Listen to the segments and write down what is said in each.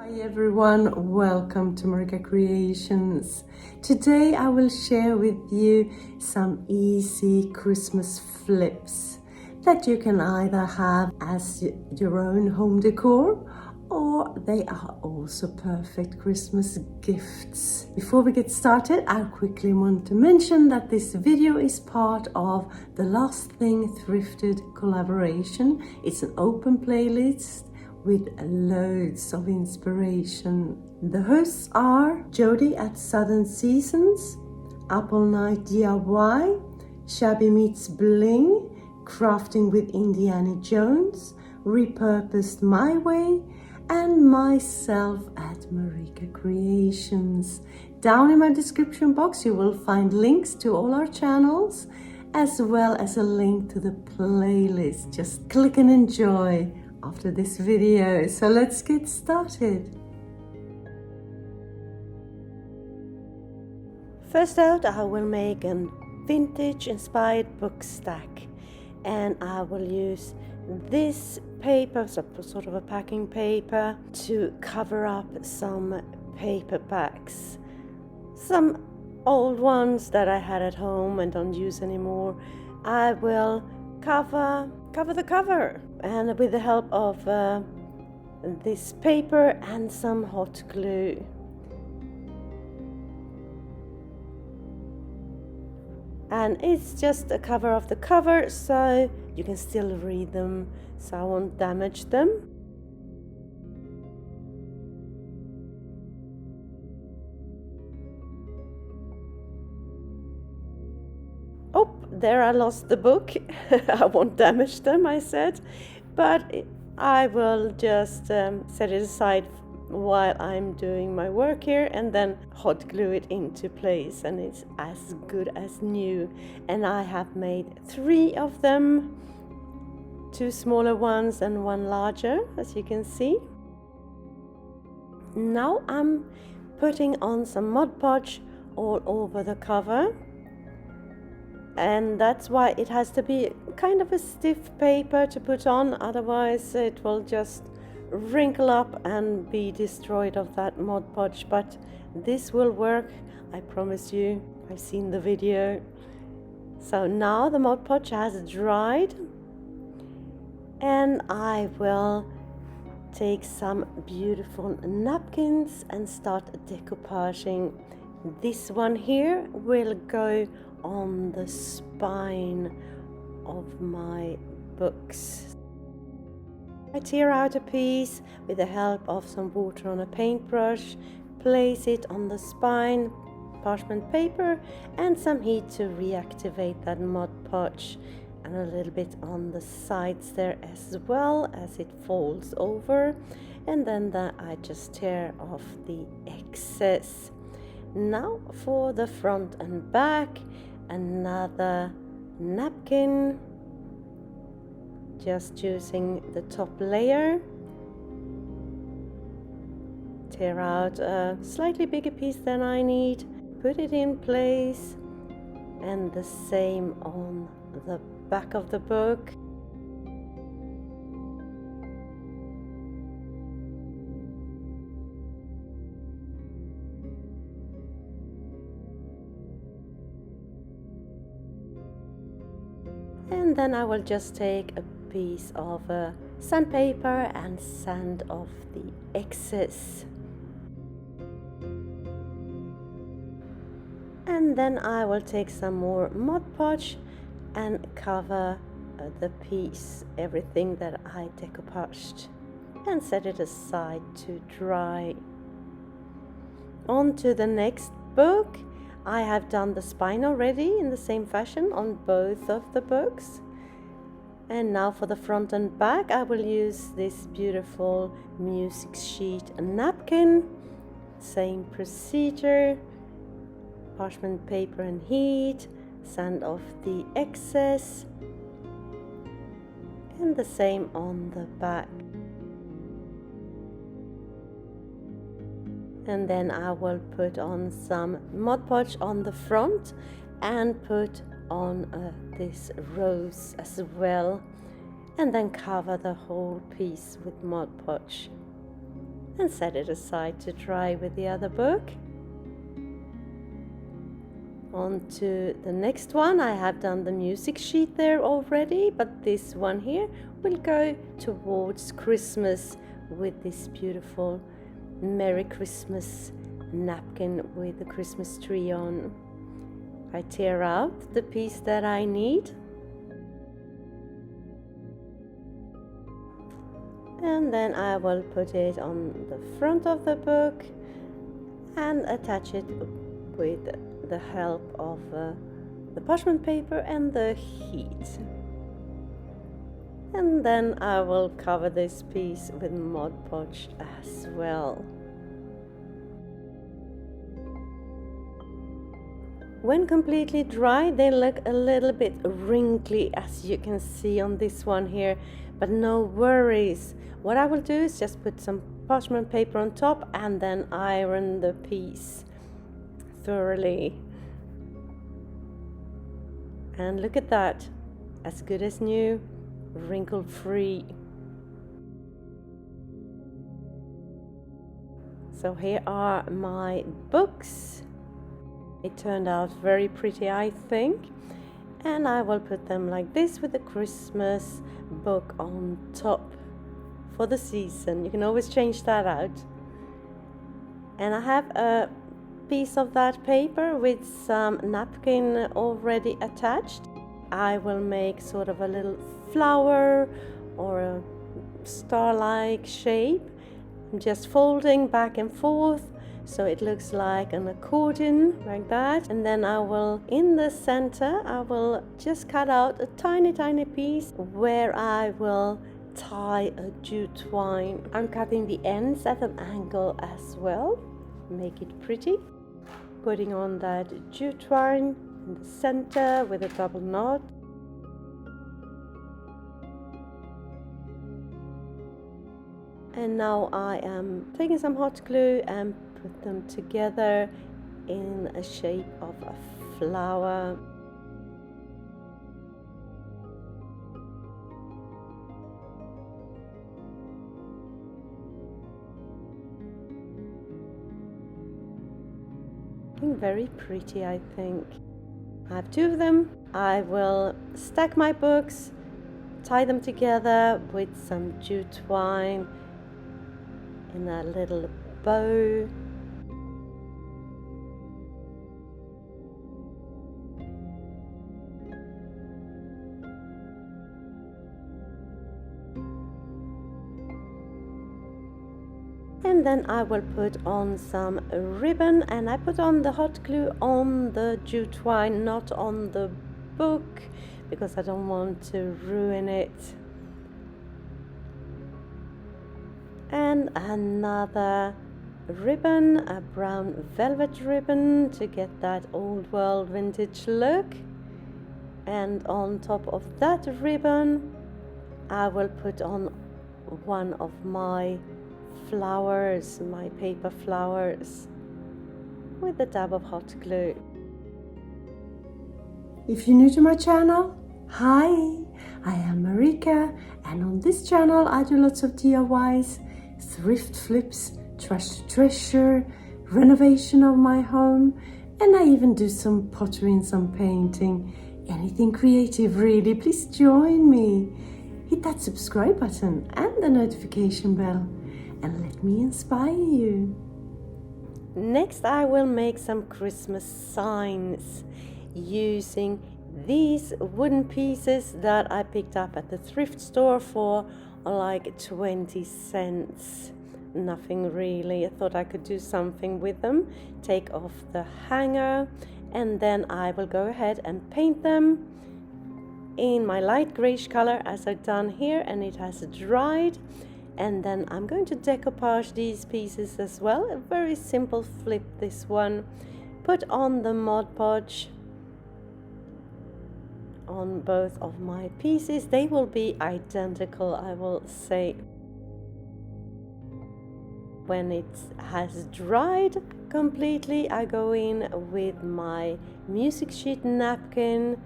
Hi everyone, welcome to Marika Creations. Today I will share with you some easy Christmas flips that you can either have as your own home decor or they are also perfect Christmas gifts. Before we get started, I quickly want to mention that this video is part of the LAST THING THRIFTED collaboration. It's an open playlist with loads of inspiration. The hosts are Jody at Southern Seasons, Apple Night DIY, Shabby Meets Bling, Crafting with Indiana Jones, Repurposed My Way, and myself at Marika Creations. Down in my description box you will find links to all our channels as well as a link to the playlist. Just click and enjoy after this video. So let's get started. First out, I will make a vintage inspired book stack, and I will use this paper, sort of a packing paper, to cover up some paperbacks, some old ones that I had at home and don't use anymore. I will cover the cover, and with the help of this paper and some hot glue. And it's just a cover of the cover, so you can still read them, so I won't damage them. Oh, there I lost the book. I won't damage them, I said, but I will just set it aside while I'm doing my work here and then hot glue it into place, and it's as good as new. And I have made 3 of them, 2 smaller ones and 1 larger, as you can see. Now I'm putting on some Mod Podge all over the cover, and that's why it has to be kind of a stiff paper to put on, otherwise it will just wrinkle up and be destroyed of that Mod Podge. But this will work, I promise you. I've seen the video. So now the Mod Podge has dried, and I will take some beautiful napkins and start decoupaging. This one here will go on the spine of my books. I tear out a piece with the help of some water on a paintbrush, place it on the spine, parchment paper and some heat to reactivate that Mod Podge, and a little bit on the sides there as well as it folds over, and then I just tear off the excess. Now for the front and back, another napkin, just using the top layer, tear out a slightly bigger piece than I need, put it in place, and the same on the back of the book. And then I will just take a piece of sandpaper and sand off the excess. And then I will take some more Mod Podge and cover the piece, everything that I decoupaged, and set it aside to dry. On to the next book. I have done the spine already in the same fashion on both of the books. And now for the front and back, I will use this beautiful music sheet napkin. Same procedure, parchment paper and heat, sand off the excess, and the same on the back. And then I will put on some Mod Podge on the front and put on this rose as well, and then cover the whole piece with Mod Podge. and set it aside to dry with the other book. On to the next one. I have done the music sheet there already, but this one here will go towards Christmas with this beautiful Merry Christmas napkin with the Christmas tree on. I tear out the piece that I need, and then I will put it on the front of the book and attach it with the help of the parchment paper and the heat. And then I will cover this piece with Mod Podge as well. When completely dry, they look a little bit wrinkly, as you can see on this one here, but no worries. What I will do is just put some parchment paper on top and then iron the piece thoroughly. And look at that, as good as new, wrinkle free. So here are my books. It turned out very pretty, I think, and I will put them like this with the Christmas book on top for the season. You can always change that out. And I have a piece of that paper with some napkin already attached. I will make sort of a little flower or a star-like shape. I'm just folding back and forth so it looks like an accordion, like that. And then I will, in the center, I will just cut out a tiny piece where I will tie a jute twine. I'm cutting the ends at an angle as well, make it pretty. Putting on that jute twine in the center with a double knot. And now I am taking some hot glue and put them together in a shape of a flower. Very pretty, I think. I have two of them. I will stack my books, tie them together with some jute twine in a little bow. And then I will put on some ribbon, and I put on the hot glue on the jute twine, not on the book, because I don't want to ruin it. And another ribbon, a brown velvet ribbon to get that old world vintage look. And on top of that ribbon, I will put on one of my flowers, my paper flowers, with a dab of hot glue. If you're new to my channel, hi, I am Marika, and on this channel I do lots of DIYs, thrift flips, trash to treasure, renovation of my home, and I even do some pottery and some painting. Anything creative really, please join me. Hit that subscribe button and the notification bell, and let me inspire you. Next I will make some Christmas signs using these wooden pieces that I picked up at the thrift store for like 20 cents. Nothing really. I thought I could do something with them. Take off the hanger, and then I will go ahead and paint them in my light grayish color as I've done here, and it has dried. And then I'm going to decoupage these pieces as well. A very simple flip, this one. Put on the Mod Podge on both of my pieces. They will be identical, I will say. When it has dried completely, I go in with my music sheet napkin,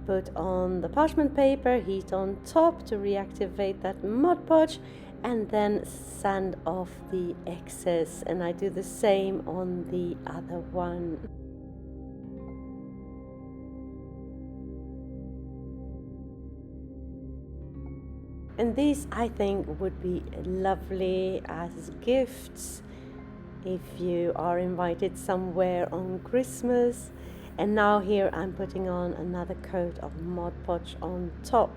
put on the parchment paper, heat on top to reactivate that Mod Podge, and then sand off the excess, and I do the same on the other one. And these I think would be lovely as gifts if you are invited somewhere on Christmas. And now here I'm putting on another coat of Mod Podge on top.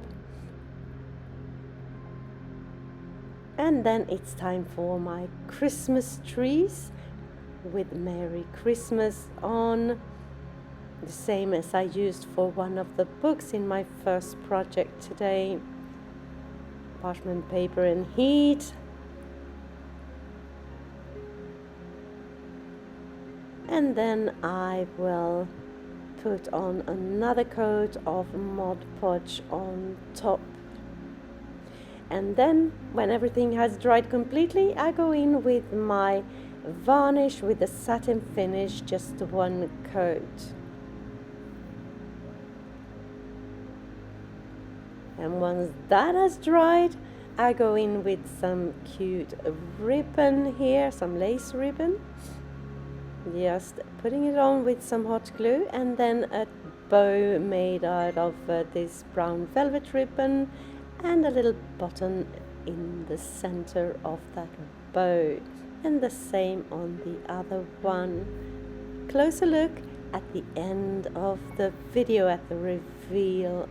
And then it's time for my Christmas trees with Merry Christmas on, the same as I used for one of the books in my first project today. Parchment paper and heat. And then I will put on another coat of Mod Podge on top. And then when everything has dried completely, I go in with my varnish with the satin finish, just one coat. And once that has dried, I go in with some cute ribbon here, some lace ribbon. Just putting it on with some hot glue, and then a bow made out of this brown velvet ribbon, and a little button in the center of that bow. And the same on the other one. Closer look at the end of the video at the reveal.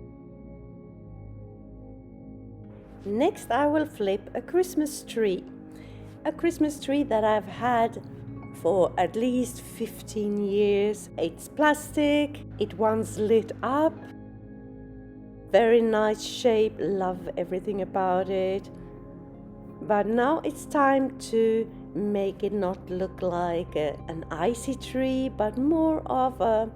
Next I will flip a Christmas tree. A Christmas tree that I've had for at least 15 years. It's plastic, it once lit up. Very nice shape, love everything about it. But now it's time to make it not look like an icy tree, but more of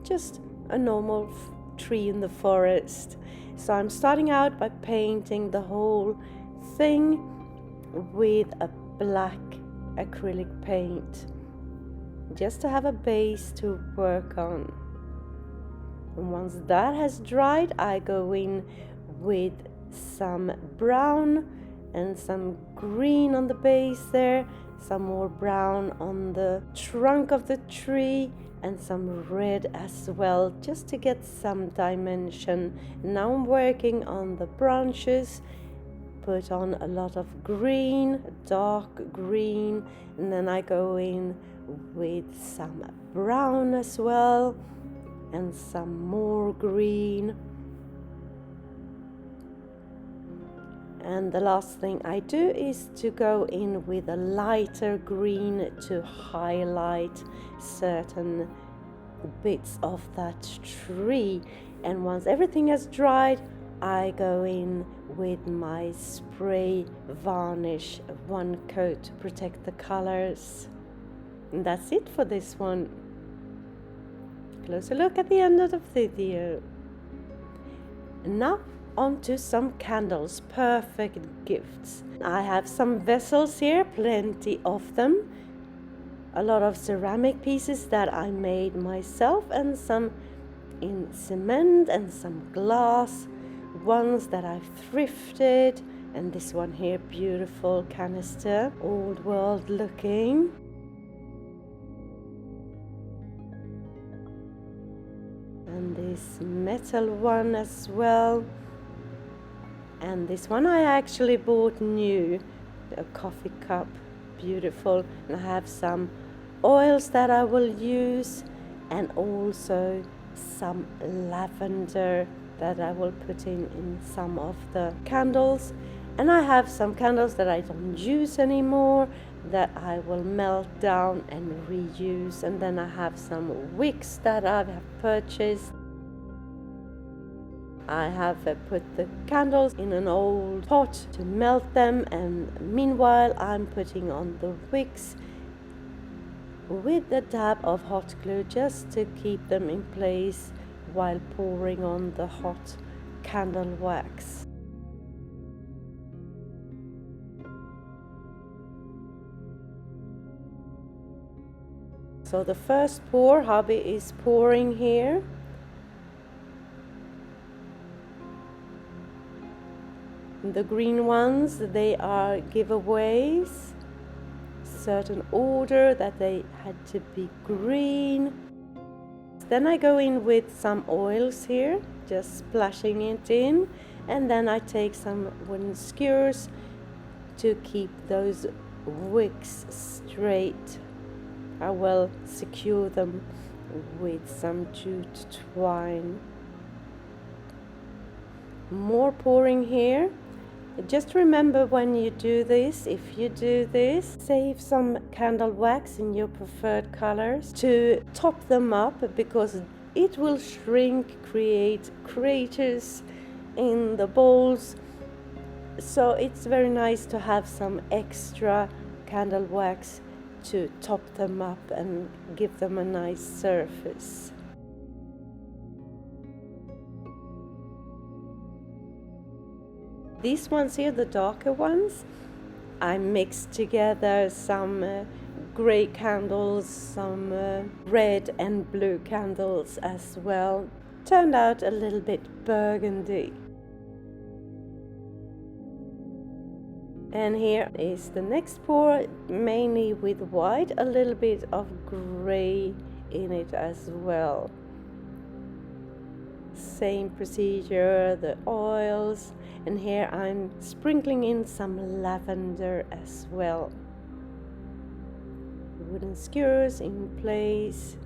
just a normal tree in the forest. So I'm starting out by painting the whole thing with a black acrylic paint, just to have a base to work on. And once that has dried, I go in with some brown and some green on the base there, some more brown on the trunk of the tree, and some red as well, just to get some dimension. Now I'm working on the branches, put on a lot of green, dark green, and then I go in with some brown as well, and some more green. And the last thing I do is to go in with a lighter green to highlight certain bits of that tree. And once everything has dried, I go in with my spray varnish, one coat to protect the colors. And that's it for this one. Closer look at the end of the video. And now on to some candles, perfect gifts. I have some vessels here, plenty of them. A lot of ceramic pieces that I made myself, and some in cement, and some glass ones that I've thrifted. And this one here, beautiful canister, old world looking. And this metal one as well. And this one I actually bought new, a coffee cup, beautiful. And I have some oils that I will use, and also some lavender that I will put in some of the candles. And I have some candles that I don't use anymore that I will melt down and reuse. And then I have some wicks that I have purchased. I have put the candles in an old pot to melt them, and meanwhile I'm putting on the wicks with a dab of hot glue, just to keep them in place while pouring on the hot candle wax. So the first pour, hubby is pouring here. The green ones, they are giveaways, certain order that they had to be green. Then I go in with some oils here, just splashing it in, and then I take some wooden skewers to keep those wicks straight. I will secure them with some jute twine. More pouring here. Just remember when you do this, if you do this, save some candle wax in your preferred colors to top them up, because it will shrink, create craters in the bowls. So it's very nice to have some extra candle wax to top them up and give them a nice surface. These ones here, the darker ones, I mixed together some grey candles, some red and blue candles as well. Turned out a little bit burgundy. And here is the next pour, mainly with white, a little bit of grey in it as well. Same procedure, the oils, and here I'm sprinkling in some lavender as well. Wooden skewers in place.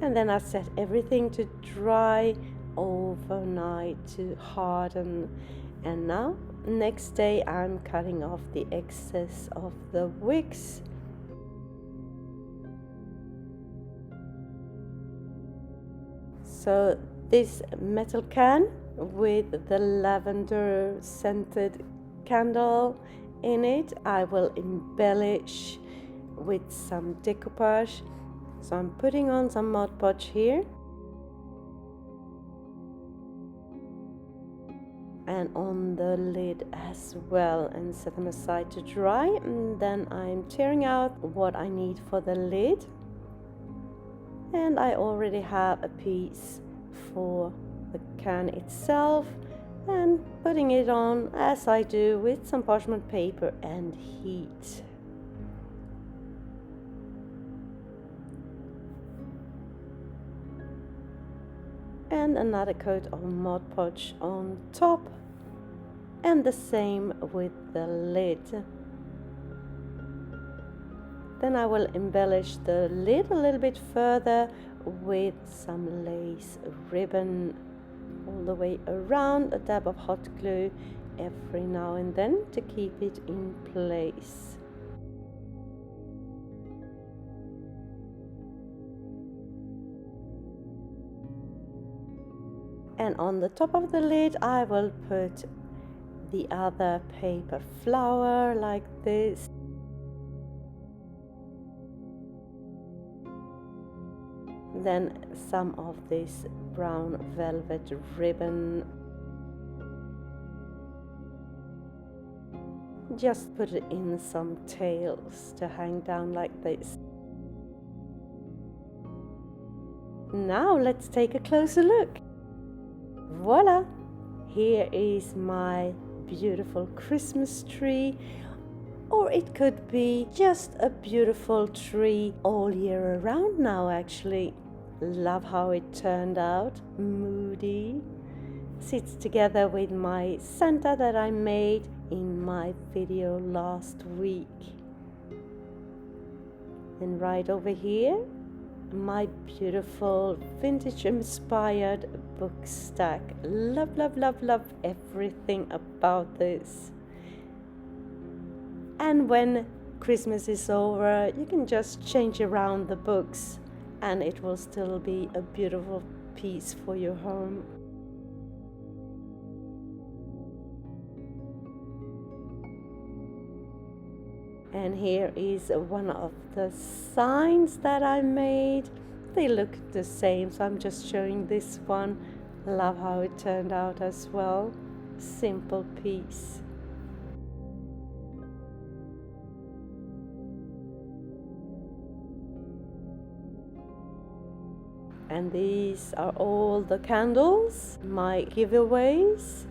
And then I set everything to dry overnight to harden. And now, next day, I'm cutting off the excess of the wicks. So this metal can with the lavender scented candle in it, I will embellish with some decoupage. So I'm putting on some Mod Podge here. And on the lid as well, and set them aside to dry. And then I'm tearing out what I need for the lid. And I already have a piece for the can itself, and putting it on as I do with some parchment paper and heat. And another coat of Mod Podge on top, and the same with the lid. Then I will embellish the lid a little bit further with some lace ribbon all the way around, a dab of hot glue every now and then to keep it in place. And on the top of the lid I will put the other paper flower like this. Then some of this brown velvet ribbon. Just put it in some tails to hang down like this. Now let's take a closer look. Voila! Here is my beautiful Christmas tree. Or it could be just a beautiful tree all year around now, actually. Love how it turned out. Moody sits together with my Santa that I made in my video last week. And right over here, my beautiful vintage inspired book stack. Love, love, love, love everything about this. And when Christmas is over, you can just change around the books and it will still be a beautiful piece for your home. And here is one of the signs that I made. They look the same, so I'm just showing this one. Love how it turned out as well. Simple piece. And these are all the candles, my giveaways.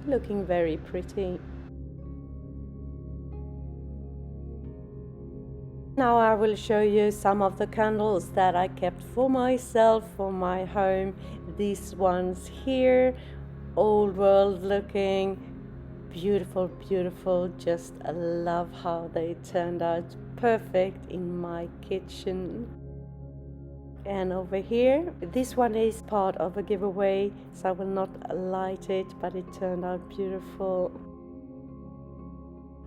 Looking very pretty. Now I will show you some of the candles that I kept for myself, for my home. These ones here, old world looking, beautiful, beautiful. Just love how they turned out perfect in my kitchen. And over here, this one is part of a giveaway, so I will not light it, but it turned out beautiful.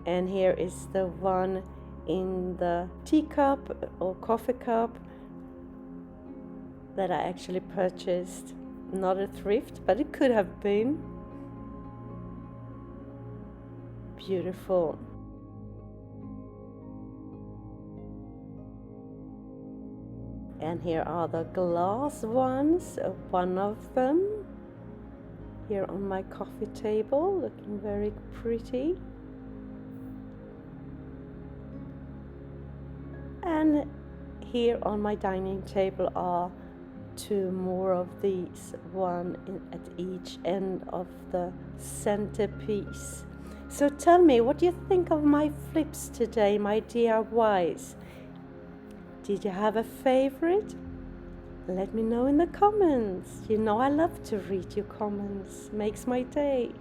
And here is the one in the teacup or coffee cup that I actually purchased. Not a thrift, but it could have been. Beautiful. And here are the glass ones, one of them here on my coffee table, looking very pretty. And here on my dining table are two more of these, one at each end of the centerpiece. So tell me, what do you think of my flips today, my DIYs? Did you have a favorite? Let me know in the comments. You know I love to read your comments. Makes my day.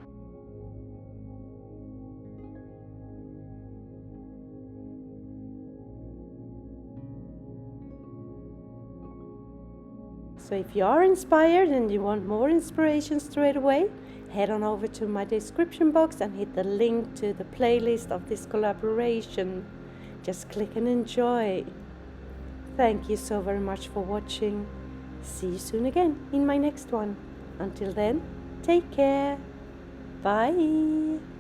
So if you are inspired and you want more inspiration straight away, head on over to my description box and hit the link to the playlist of this collaboration. Just click and enjoy. Thank you so very much for watching. See you soon again in my next one. Until then, take care. Bye.